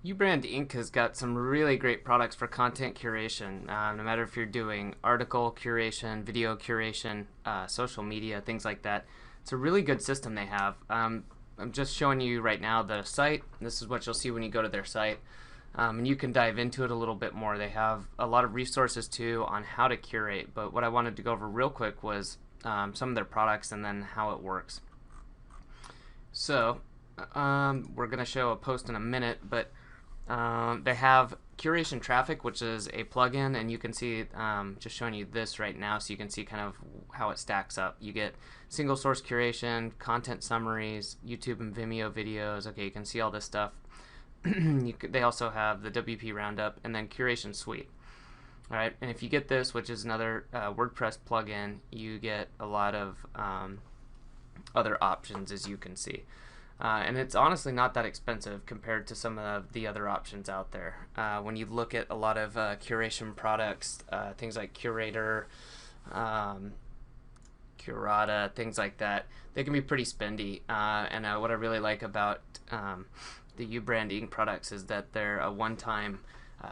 uBrand Inc. has got some really great products for content curation. No matter if you're doing article curation, video curation, social media, things like that. It's a really good system they have. I'm just showing you right now the site. This is what you'll see when you go to their site. And you can dive into it a little bit more. They have a lot of resources too on how to curate, but what I wanted to go over real quick was some of their products and then how it works. So we're going to show a post in a minute, but they have Curation Traffic, which is a plugin, and you can see, just showing you this right now so you can see kind of how it stacks up. You get single source curation, content summaries, YouTube and Vimeo videos. Okay, you can see all this stuff. They also have the WP Roundup and then Curation Suite. All right, and if you get this, which is another WordPress plugin, you get a lot of other options, as you can see. And it's honestly not that expensive compared to some of the other options out there. When you look at a lot of curation products, things like Curator, Curata, things like that, they can be pretty spendy. And what I really like about the uBrand Inc. products is that they're a one-time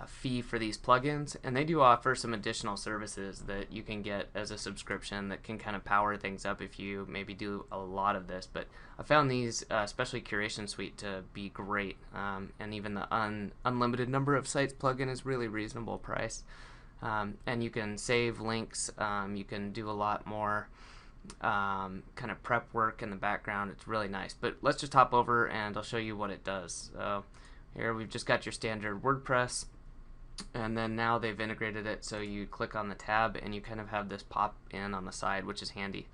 fee for these plugins, and they do offer some additional services that you can get as a subscription that can kind of power things up if you maybe do a lot of this. But I found these, especially Curation Suite, to be great, and even the unlimited number of sites plugin is really reasonable price. And you can save links, you can do a lot more kind of prep work in the background. It's really nice. But let's just hop over and I'll show you what it does. So here we've just got your standard WordPress, and then now they've integrated it so you click on the tab and you kind of have this pop in on the side, which is handy.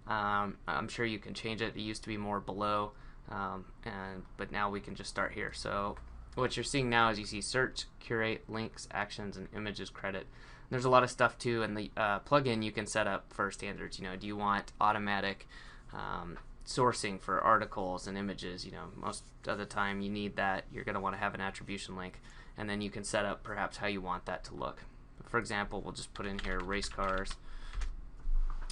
I'm sure you can change it. It used to be more below, but now we can just start here. So what you're seeing now is you see search, curate, links, actions, and images credit. There's a lot of stuff too in the plugin you can set up for standards. Do you want automatic sourcing for articles and images? Most of the time you need that. You're going to want to have an attribution link, and then you can set up perhaps how you want that to look. For example, we'll just put in here race cars,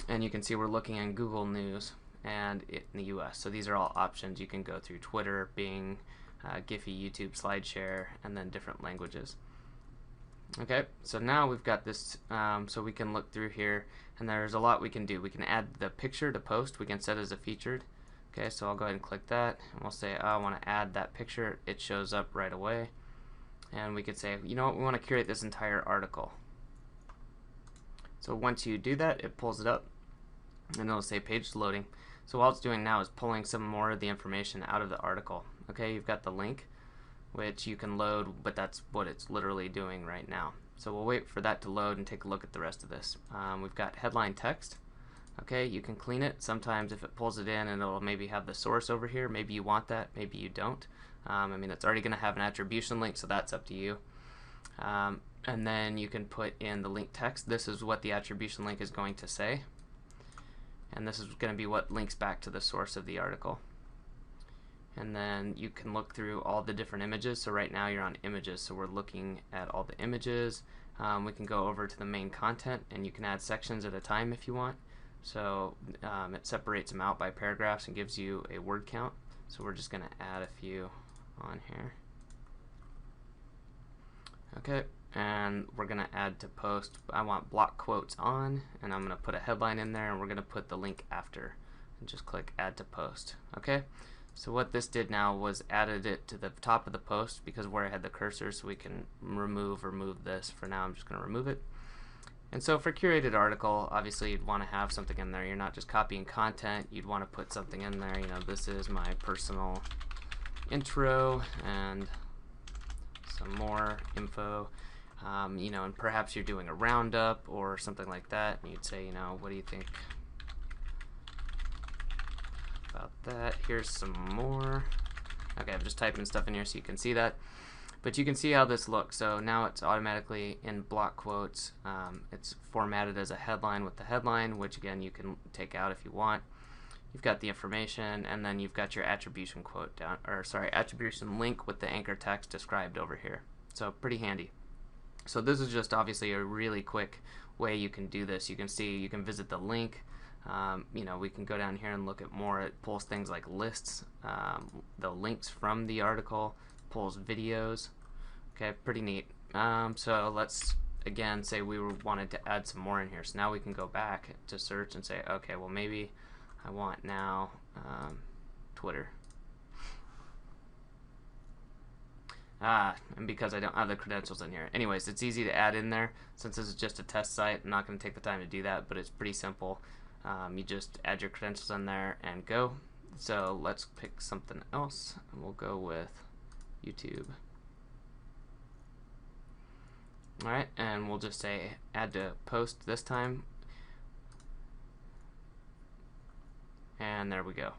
and you can see we're looking in Google News and in the US. So these are all options. You can go through Twitter, Bing, Giphy, YouTube, SlideShare, and then different languages. Okay, so now we've got this, so we can look through here, and there's a lot we can do. We can add the picture to post. We can set as a featured. Okay, so I'll go ahead and click that, and we'll say, oh, I want to add that picture. It shows up right away. And we could say, you know what, we want to curate this entire article. So once you do that, it pulls it up, and it'll say page loading. So all it's doing now is pulling some more of the information out of the article. Okay, you've got the link, which you can load, but that's what it's literally doing right now. So we'll wait for that to load and take a look at the rest of this. We've got headline text. Okay, you can clean it. Sometimes if it pulls it in and it'll maybe have the source over here, maybe you want that, maybe you don't. It's already going to have an attribution link, so that's up to you. And then you can put in the link text. This is what the attribution link is going to say, and this is going to be what links back to the source of the article. And then you can look through all the different images. So right now you're on images, so we're looking at all the images. We can go over to the main content, and you can add sections at a time if you want. So it separates them out by paragraphs and gives you a word count. So we're just going to add a few on here. Okay, and we're going to add to post. I want block quotes on, and I'm going to put a headline in there, and we're going to put the link after, and just click add to post. Okay. So what this did now was added it to the top of the post because where I had the cursor, so we can remove this. For now I'm just going to remove it. And so for curated article, obviously you'd want to have something in there. You're not just copying content, you'd want to put something in there. This is my personal intro and some more info. And perhaps you're doing a roundup or something like that, and you'd say, what do you think about that? Here's some more. Okay, I'm just typing stuff in here so you can see that. But you can see how this looks. So now it's automatically in block quotes. It's formatted as a headline with the headline, which again you can take out if you want. You've got the information, and then you've got your attribution quote down, attribution link with the anchor text described over here. So pretty handy. So this is just obviously a really quick way you can do this. You can see, you can visit the link. We can go down here and look at more. It pulls things like lists, the links from the article, pulls videos. Okay, pretty neat. So let's again say we wanted to add some more in here. So now we can go back to search and say, okay, well maybe I want now Twitter. And because I don't have the credentials in here. Anyways, it's easy to add in there. Since this is just a test site, I'm not going to take the time to do that, but it's pretty simple. You just add your credentials in there and go. So let's pick something else, and we'll go with YouTube. Alright, and we'll just say add to post this time. And there we go.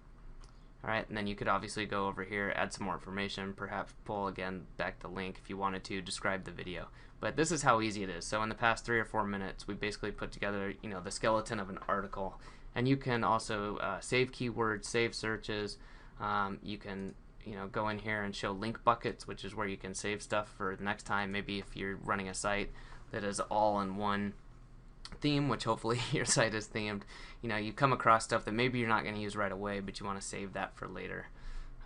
Alright, and then you could obviously go over here, add some more information, perhaps pull again back the link if you wanted to, describe the video. But this is how easy it is. So in the past 3 or 4 minutes, we basically put together, the skeleton of an article. And you can also save keywords, save searches. You can go in here and show link buckets, which is where you can save stuff for the next time. Maybe if you're running a site that is all in one theme, which hopefully your site is themed, you come across stuff that maybe you're not going to use right away, but you want to save that for later.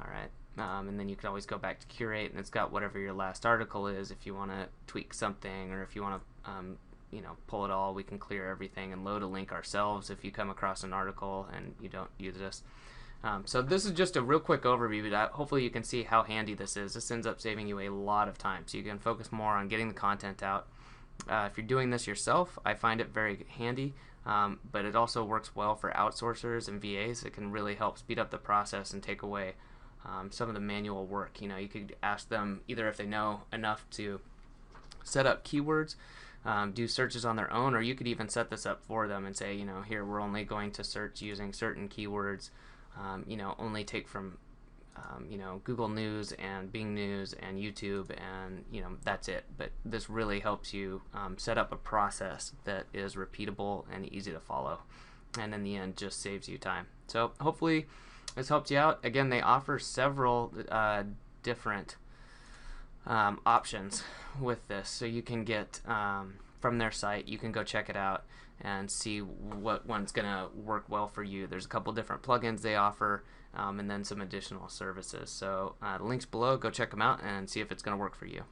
Alright, and then you can always go back to curate, and it's got whatever your last article is. If you want to tweak something, or if you want to pull it all, we can clear everything and load a link ourselves if you come across an article and you don't use this. So this is just a real quick overview, but hopefully you can see how handy this is. This ends up saving you a lot of time, so you can focus more on getting the content out. If you're doing this yourself, I find it very handy, but it also works well for outsourcers and VAs. It can really help speed up the process and take away some of the manual work. You could ask them either if they know enough to set up keywords, do searches on their own, or you could even set this up for them and say, here we're only going to search using certain keywords, only take from Google News and Bing News and YouTube, and that's it. But this really helps you set up a process that is repeatable and easy to follow, and in the end just saves you time. So hopefully this helps you out. Again, they offer several different options with this, so you can get from their site, you can go check it out and see what one's gonna work well for you. There's a couple different plugins they offer, and then some additional services. So the links below, go check them out and see if it's gonna work for you.